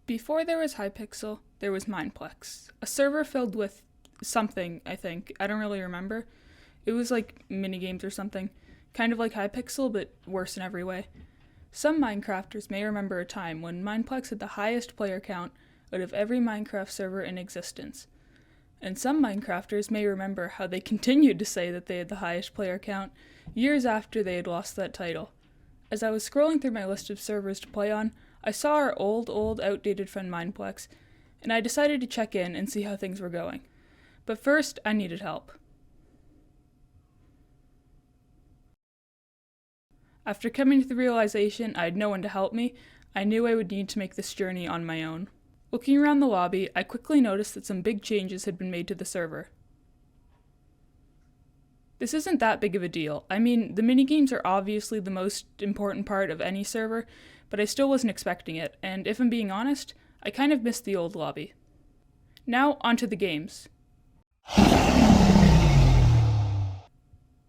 Before there was Hypixel, there was Mineplex, a server filled with something, I think. I don't really remember. It was like minigames or something, kind of like Hypixel, but worse in every way. Some Minecrafters may remember a time when Mineplex had the highest player count out of every Minecraft server in existence. And some Minecrafters may remember how they continued to say that they had the highest player count years after they had lost that title. As I was scrolling through my list of servers to play on, I saw our old, outdated friend Mineplex, and I decided to check in and see how things were going. But first, I needed help. After coming to the realization I had no one to help me, I knew I would need to make this journey on my own. Looking around the lobby, I quickly noticed that some big changes had been made to the server. This isn't that big of a deal. I mean, the minigames are obviously the most important part of any server, but I still wasn't expecting it, and if I'm being honest, I kind of missed the old lobby. Now, onto the games.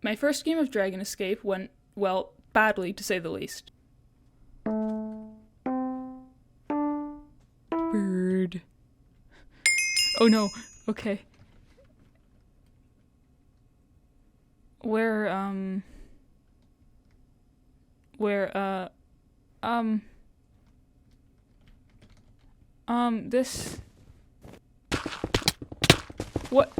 My first game of Dragon Escape went, well, badly to say the least. Bird. Oh no, okay. This... What?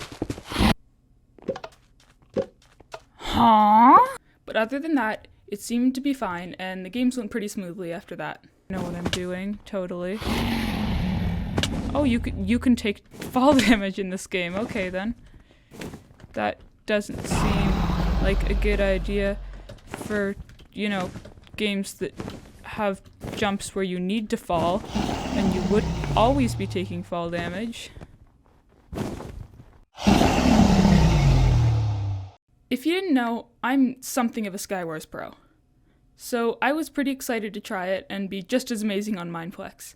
Huh? But other than that, it seemed to be fine, and the games went pretty smoothly after that. I know what I'm doing, totally. Oh, you can take fall damage in this game. Okay, then. That doesn't seem like a good idea for, you know, games that have jumps where you need to fall, and you would always be taking fall damage. If you didn't know, I'm something of a Skywars pro. So I was pretty excited to try it and be just as amazing on Mineplex.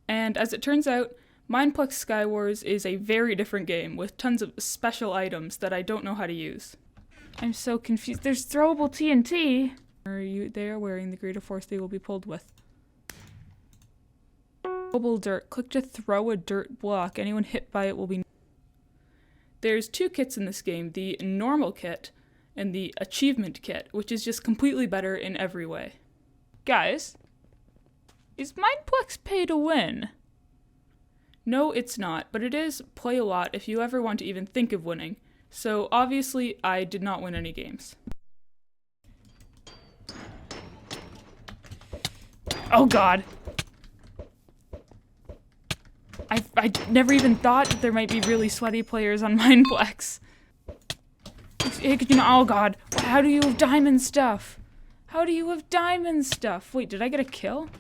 And as it turns out, Mineplex Skywars is a very different game with tons of special items that I don't know how to use. I'm so confused. There's throwable TNT! They are wearing the greater force they will be pulled with. Throwable dirt. Click to throw a dirt block. Anyone hit by it will be... There's two kits in this game, the normal kit and the achievement kit, which is just completely better in every way. Guys, is Mineplex pay to win? No, it's not, but it is play a lot if you ever want to even think of winning. So obviously, I did not win any games. Oh god! I never even thought that there might be really sweaty players on Mineplex. Oh god, how do you have diamond stuff? How do you have diamond stuff? Wait, did I get a kill?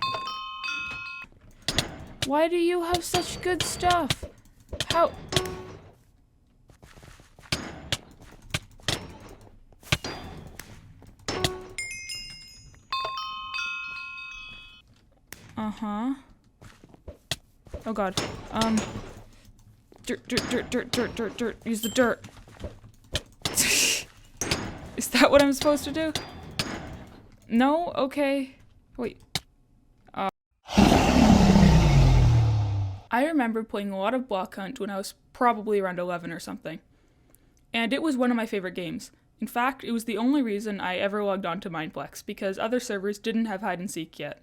Why do you have such good stuff? How? Uh-huh. Oh god. Dirt. Use the dirt. Is that what I'm supposed to do? No? Okay. Wait. I remember playing a lot of Block Hunt when I was probably around 11 or something. And it was one of my favorite games. In fact, it was the only reason I ever logged on to Mineplex, because other servers didn't have hide and seek yet.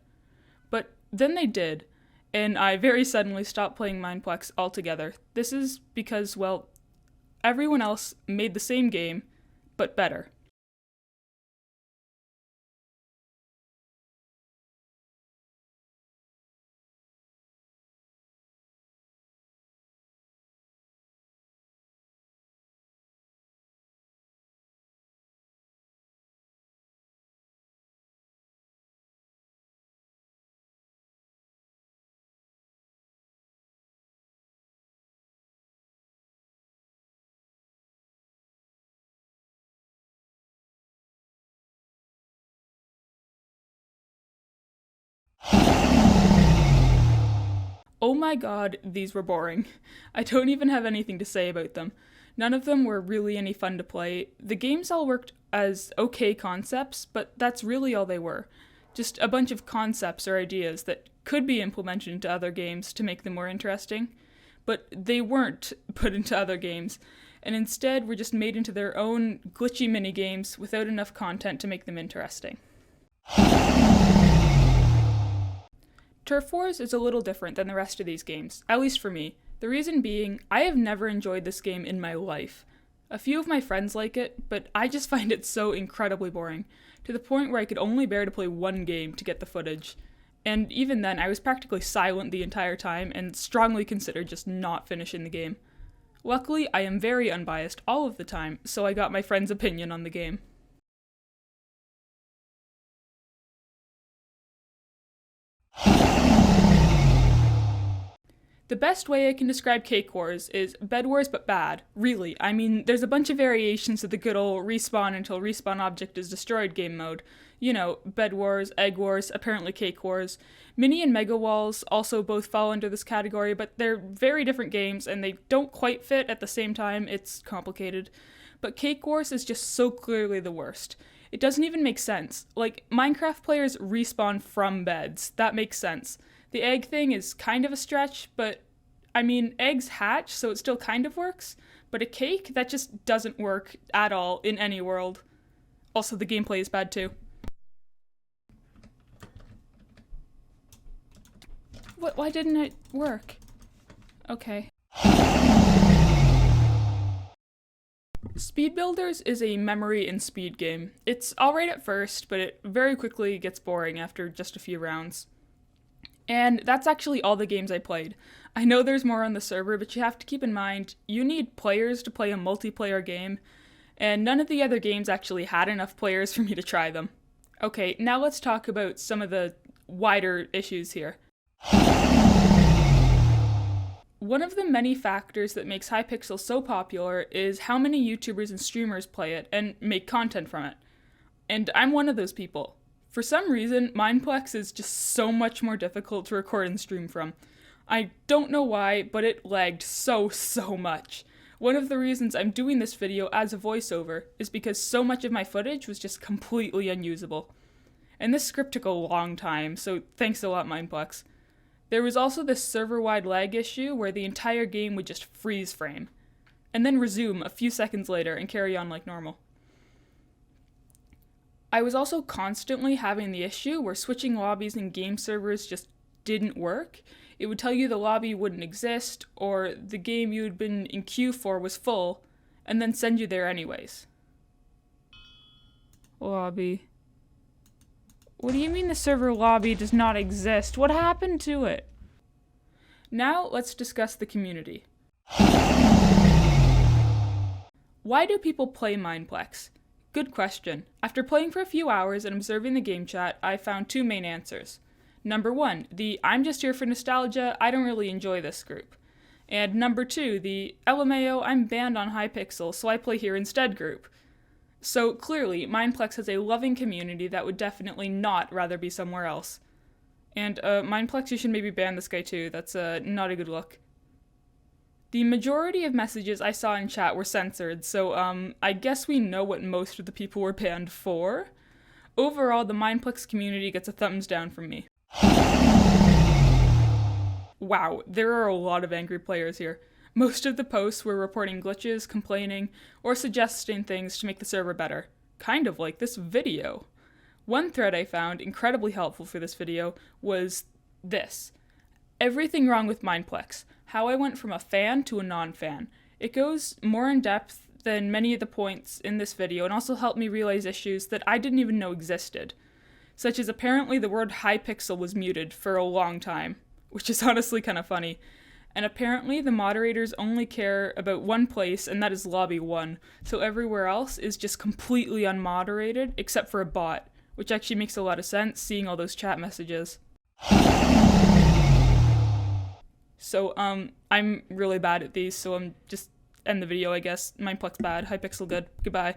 But then they did, and I very suddenly stopped playing Mineplex altogether. This is because, well, everyone else made the same game, but better. Oh my god, these were boring. I don't even have anything to say about them. None of them were really any fun to play. The games all worked as okay concepts, but that's really all they were. Just a bunch of concepts or ideas that could be implemented into other games to make them more interesting, but they weren't put into other games, and instead were just made into their own glitchy mini-games without enough content to make them interesting. Turf Wars is a little different than the rest of these games, at least for me. The reason being, I have never enjoyed this game in my life. A few of my friends like it, but I just find it so incredibly boring, to the point where I could only bear to play one game to get the footage. And even then, I was practically silent the entire time and strongly considered just not finishing the game. Luckily, I am very unbiased all of the time, so I got my friend's opinion on the game. The best way I can describe Cake Wars is Bed Wars but bad. Really, I mean, there's a bunch of variations of the good old respawn until respawn object is destroyed game mode. You know, Bed Wars, Egg Wars, apparently Cake Wars. Mini and Mega Walls also both fall under this category, but they're very different games and they don't quite fit at the same time. It's complicated. But Cake Wars is just so clearly the worst. It doesn't even make sense. Like, Minecraft players respawn from beds. That makes sense. The egg thing is kind of a stretch, but I mean, eggs hatch, so it still kind of works, but a cake, that just doesn't work at all in any world. Also, the gameplay is bad too. What? Why didn't it work? Okay. Speed Builders is a memory and speed game. It's alright at first, but it very quickly gets boring after just a few rounds. And that's actually all the games I played. I know there's more on the server, but you have to keep in mind, you need players to play a multiplayer game, and none of the other games actually had enough players for me to try them. Okay, now let's talk about some of the wider issues here. One of the many factors that makes Hypixel so popular is how many YouTubers and streamers play it and make content from it. And I'm one of those people. For some reason, Mineplex is just so much more difficult to record and stream from. I don't know why, but it lagged so much. One of the reasons I'm doing this video as a voiceover is because so much of my footage was just completely unusable. And this script took a long time, so thanks a lot, Mineplex. There was also this server-wide lag issue where the entire game would just freeze frame, and then resume a few seconds later and carry on like normal. I was also constantly having the issue where switching lobbies in game servers just didn't work. It would tell you the lobby wouldn't exist, or the game you'd been in queue for was full, and then send you there anyways. Lobby. What do you mean the server lobby does not exist? What happened to it? Now let's discuss the community. Why do people play Mineplex? Good question. After playing for a few hours and observing the game chat, I found two main answers. Number one, the I'm just here for nostalgia, I don't really enjoy this group. And number two, the LMAO, I'm banned on Hypixel, so I play here instead group. So clearly, Mineplex has a loving community that would definitely not rather be somewhere else. And Mineplex, you should maybe ban this guy too, that's not a good look. The majority of messages I saw in chat were censored, so I guess we know what most of the people were banned for. Overall, the Mineplex community gets a thumbs down from me. Wow, there are a lot of angry players here. Most of the posts were reporting glitches, complaining, or suggesting things to make the server better. Kind of like this video. One thread I found incredibly helpful for this video was this. Everything wrong with Mineplex. How I went from a fan to a non-fan. It goes more in depth than many of the points in this video and also helped me realize issues that I didn't even know existed. Such as apparently the word Hypixel was muted for a long time, which is honestly kind of funny. And apparently the moderators only care about one place, and that is lobby 1, so everywhere else is just completely unmoderated except for a bot, which actually makes a lot of sense seeing all those chat messages. So, I'm really bad at these, so I'm just end the video, I guess. Mineplex bad, Hypixel good. Goodbye.